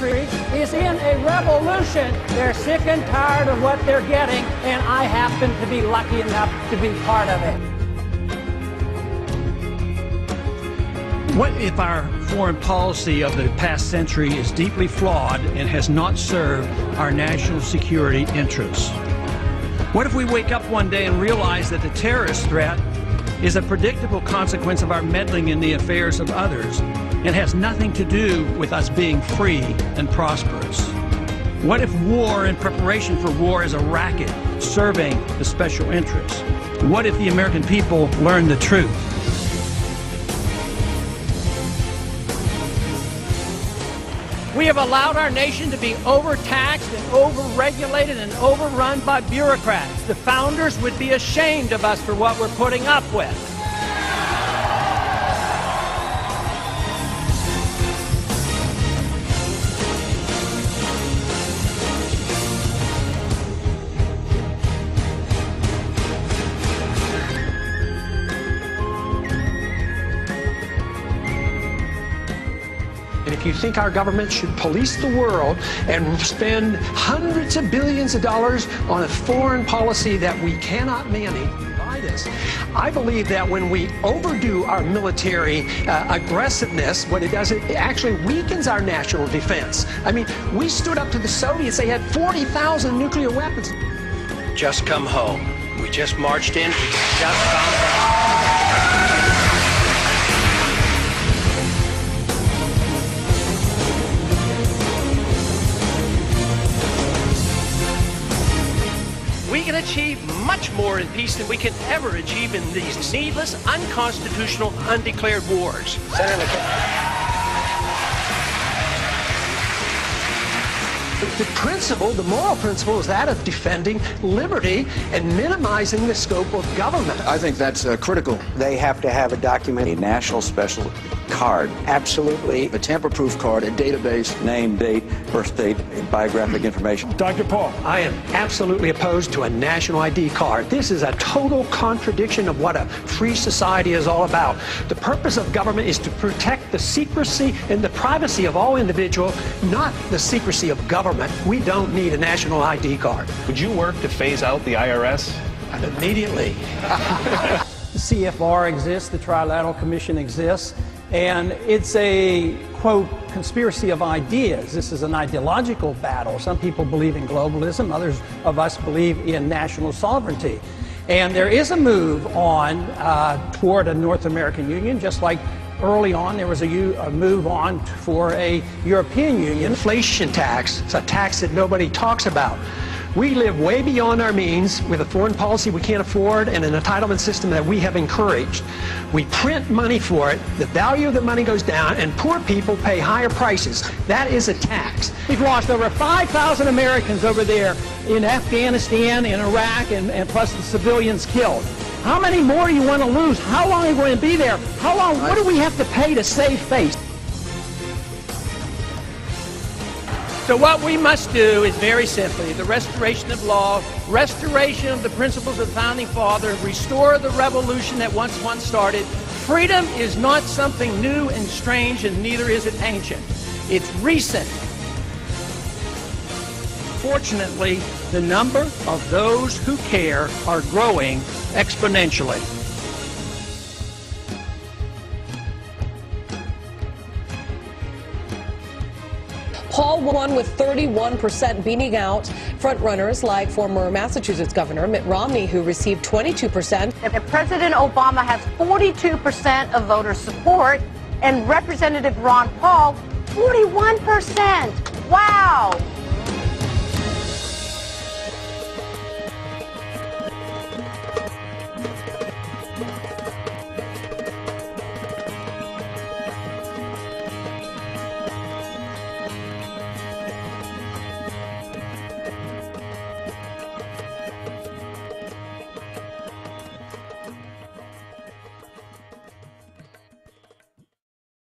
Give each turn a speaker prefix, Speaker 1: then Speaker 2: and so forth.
Speaker 1: country is in a revolution. They're sick and tired of what they're getting, and I happen to be lucky enough to be part of it.
Speaker 2: What if our foreign policy of the past century is deeply flawed and has not served our national security interests? What if we wake up one day and realize that the terrorist threat is a predictable consequence of our meddling in the affairs of others and has nothing to do with us being free and prosperous? What if war and preparation for war is a racket serving the special interests? What if the American people learn the truth?
Speaker 1: We have allowed our nation to be overtaxed and overregulated and overrun by bureaucrats. The founders would be ashamed of us for what we're putting up with.
Speaker 3: If you think our government should police the world and spend hundreds of billions of dollars on a foreign policy that we cannot manage, buy this. I believe that when we overdo our military aggressiveness, what it does, it actually weakens our national defense. I mean, we stood up to the Soviets. They had 40,000 nuclear weapons.
Speaker 4: Just come home. We just marched in. We just found out. We can achieve much more in peace than we can ever achieve in these needless, unconstitutional, undeclared wars. Senator
Speaker 3: The principle, the moral principle, is that of defending liberty and minimizing the scope of government.
Speaker 5: I think that's critical.
Speaker 6: They have to have a document, a national special card. Absolutely.
Speaker 5: A tamper-proof card, a database.
Speaker 6: Name, date, birth date, biographic information.
Speaker 3: Dr. Paul. I am absolutely opposed to a national ID card. This is a total contradiction of what a free society is all about. The purpose of government is to protect the secrecy and the privacy of all individuals, not the secrecy of government. We don't need a national ID card.
Speaker 7: Would you work to phase out the IRS?
Speaker 3: Immediately.
Speaker 1: The CFR exists, the Trilateral Commission exists, and it's a, quote, conspiracy of ideas. This is an ideological battle. Some people believe in globalism, others of us believe in national sovereignty. And there is a move on toward a North American Union, just like early on there was a move on for a European Union.
Speaker 3: Inflation tax, it's a tax that nobody talks about. We live way beyond our means with a foreign policy we can't afford and an entitlement system that we have encouraged. We print money for it, the value of the money goes down, and poor people pay higher prices. That is a tax.
Speaker 1: We've lost over 5,000 Americans over there in Afghanistan, in Iraq, and plus the civilians killed. How many more do you want to lose? How long are we going to be there? How long? What do we have to pay to save face? So what we must do is very simply the restoration of law, restoration of the principles of the Founding Fathers, restore the revolution that once started. Freedom is not something new and strange, and neither is it ancient. It's recent. Fortunately, the number of those who care are growing exponentially.
Speaker 8: Paul won with 31%, beating out frontrunners like former Massachusetts Governor Mitt Romney, who received 22%.
Speaker 9: And President Obama has 42% of voter support, and Representative Ron Paul, 41%. Wow!